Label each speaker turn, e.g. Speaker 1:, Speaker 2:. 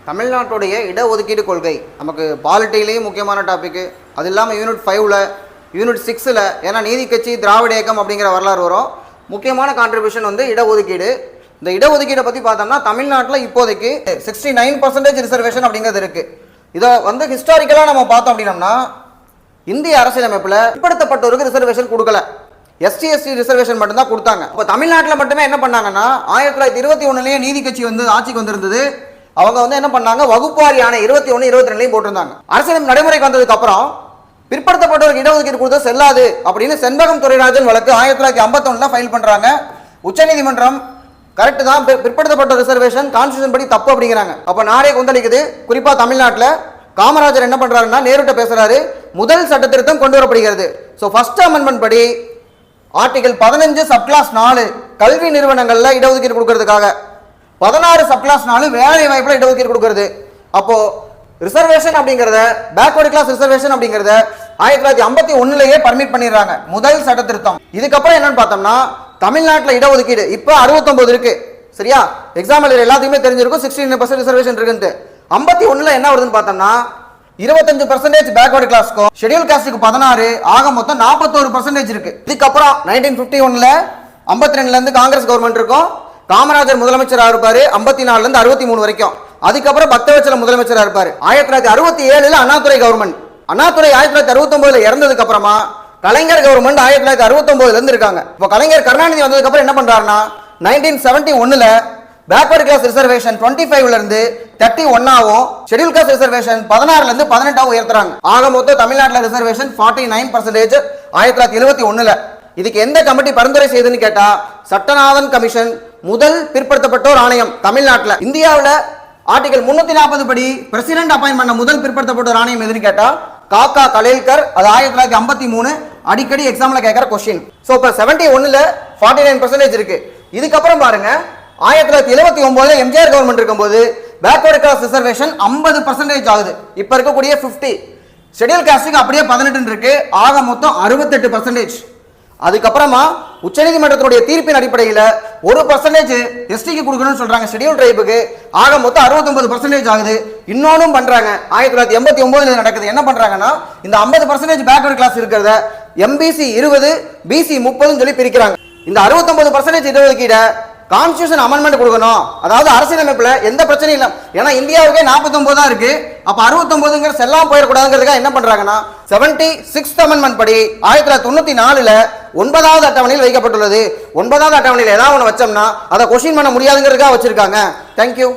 Speaker 1: தமிழ்நாட்டுடைய இடஒதுக்கீடு கொள்கை நமக்கு பாலிட்டிலையும் முக்கியமான டாபிக். அது இல்லாமல் யூனிட் 5ல் யூனிட் 6ல் ஏன்னா நீதி கட்சி திராவிட இயக்கம் அப்படிங்கிற வரலாறு வரும். முக்கியமான கான்ட்ரிபியூஷன் வந்து இடஒதுக்கீடு. இந்த இடஒதுக்கீடை பற்றி பார்த்தோம்னா தமிழ்நாட்டில் இப்போதைக்கு 69% ரிசர்வேஷன் அப்படிங்கிறது இருக்குது. இதை வந்து ஹிஸ்டாரிக்கலாக நம்ம பார்த்தோம் அப்படின்னம்னா இந்திய அரசியலமைப்பில் பிற்படுத்தப்பட்டோருக்கு ரிசர்வேஷன் கொடுக்கல, எஸ்டி எஸ்டி ரிசர்வேஷன் மட்டும்தான் கொடுத்தாங்க. இப்போ தமிழ்நாட்டில் மட்டுமே என்ன பண்ணாங்கன்னா 1921 நீதி கட்சி வந்து ஆட்சிக்கு வந்திருந்தது. அவங்க வந்து என்ன பண்ணாங்க, வகுப்பாரி ஆணை 21, 22 போட்டிருந்தாங்க. அரசியல் நடைமுறைக்கு வந்ததுக்கு அப்புறம் பிற்படுத்தப்பட்டவருக்கு இடஒதுக்கீடு கொடுத்தா செல்லாது அப்படின்னு செண்பகம் துரைராஜன் வழக்கு 1951 ஃபைல் பண்றாங்க. உச்சநீதிமன்றம் கரெக்ட் தான், பிற்படுத்தப்பட்ட ரிசர்வேஷன் கான்ஸ்டியூஷன் படி தப்பு அப்படிங்கிறாங்க. அப்ப நாடே கொந்தளிக்குது. குறிப்பா தமிழ்நாட்டில் காமராஜர் என்ன பண்றாருன்னா நேருட்ட பேசுறாரு, முதல் சட்ட திருத்தம் கொண்டு வரப்படுகிறது. ஸோ ஃபர்ஸ்ட் அமெண்ட்மெண்ட் படி ஆர்டிகல் 15 சப்கிளாஸ் 4 கல்வி நிறுவனங்கள்ல இடஒதுக்கீடு கொடுக்கறதுக்காக, 16 சப்கிளாஸ் 4 வேலை வாய்ப்புல இடஒதுக்கீடு கொடுக்கிறது. அப்போ ரிசர்வேஷன் அப்படிங்கறத பேக்வர்ட் கிளாஸ் ரிசர்வேஷன் அப்படிங்கறத 1951 பர்மிட் பண்ணிடுறாங்க, முதல் சட்ட திருத்தம். இதுக்கப்புறம் என்னன்னு பார்த்தோம்னா தமிழ்நாட்டில் இடஒதுக்கீடு இப்ப 69 இருக்கு. சரியா, எக்ஸாம் எழுதுற எல்லாத்துக்குமே தெரிஞ்சிருக்கும் 16% ரிசர்வேஷன் இருக்குன்னு. 51 என்ன வருதுன்னு பார்த்தோம்னா 25% பேக்வர்ட் கிளாஸ்க்கும் ஷெட்யூல் காஸ்டுக்கு 16, ஆக மொத்தம் 41% இருக்கு. இதுக்கப்புறம் 1951 52 இருந்து காங்கிரஸ் கவர்மெண்ட் இருக்கும். காமராஜர் முதலமைச்சராக இருப்பாரு 54 இருந்து 63 வரைக்கும். அதுக்கப்புறம் பக்தவச்சல முதலமைச்சராக இருப்பாரு. 1967 அண்ணாதுரை கவர்மெண்ட். அண்ணாதுரை 1969 இறந்ததுக்கு அப்புறமா கலைஞர் கவர்மெண்ட் 1969 இருந்து இருக்காங்க. இப்போ கலைஞர் கருணாநிதி வந்ததுக்கு அப்புறம் என்ன பண்றாருன்னா 1971 பேக்வர்ட் கிளாஸ் ரிசர்வேஷன் 25 இருந்து 31 ஆகும், ஷெட்யூல் காஸ்ட் ரிசர்வேஷன் 16 இருந்து 18 உயர்த்துறாங்க. ஆக மொத்தம் தமிழ்நாட்டில் ரிசர்வேஷன் 49% 1971. இதுக்கு எந்த கமிட்டி பரிந்துரை செய்துன்னு கேட்டா சட்டநாதன் கமிஷன், முதல் பிற்படுத்தப்பட்டோர் ஆணையம் தமிழ்நாட்டில். இந்தியாவில் ஆர்டிகல் 340 படி பிரசிடென்ட் அப்பாயின்ட் பண்ண முதல் பிற்படுத்தப்பட்டோர் ஆணையம் எதுன்னு கேட்டா காக்கா கலேல்கர். அது 1953 அடிக்கடி எக்ஸாம்ல கேட்கிற கொஸ்டின். சோ இப்ப 71 49% இருக்கு. இதுக்கப்புறம் பாருங்க 1979 எம்ஜிஆர் கவர்மெண்ட் இருக்கும்போது பேக்வர்ட் கிளாஸ் ரிசர்வேஷன் 50% ஆகுது. இப்ப இருக்கக்கூடிய 50, ஷெட்யூல் காஸ்டுக்கு அப்படியே 18 இருக்கு, ஆக மொத்தம் 68%. அதுக்கப்புறமா உச்சநீதிமன்றத்துடைய தீர்ப்பின் அடிப்படையில் 1% எஸ்டிக்கு கொடுக்கணும்னு சொல்றாங்க, ஷெட்யூல் ட்ரைபுக்கு, ஆக மொத்தம் 69% ஆகுது. இன்னொன்னும் பண்றாங்க, 1989 நடக்குது. என்ன பண்றாங்கன்னா இந்த 50% பேக்வர்ட் கிளாஸ் இருக்கிறத எம்பிசி 20 பிசி 30 சொல்லி பிரிக்கிறாங்க. இந்த 69% இடஒதுக்கீட கான்ஸ்டியூஷன் அமெண்ட்மெண்ட் கொடுக்கணும், அதாவது அரசியலமைப்புல எந்த பிரச்சனையும் இல்லை. ஏன்னா இந்தியாவுக்கே 49 தான் இருக்கு. அப்ப 69 செல்லாம் போயிடக்கூடாதுங்கிறதுக்காக என்ன பண்றாங்கன்னா 76th அமெண்ட்மெண்ட் படி 1994 9வது அட்டவணையில் வைக்கப்பட்டுள்ளது. 9வது அட்டவணையில் ஏதாவது ஒன்று வச்சோம்னா அதை கொஸ்டின் பண்ண முடியாதுங்கிறதுக்காக வச்சிருக்காங்க. தேங்க்யூ.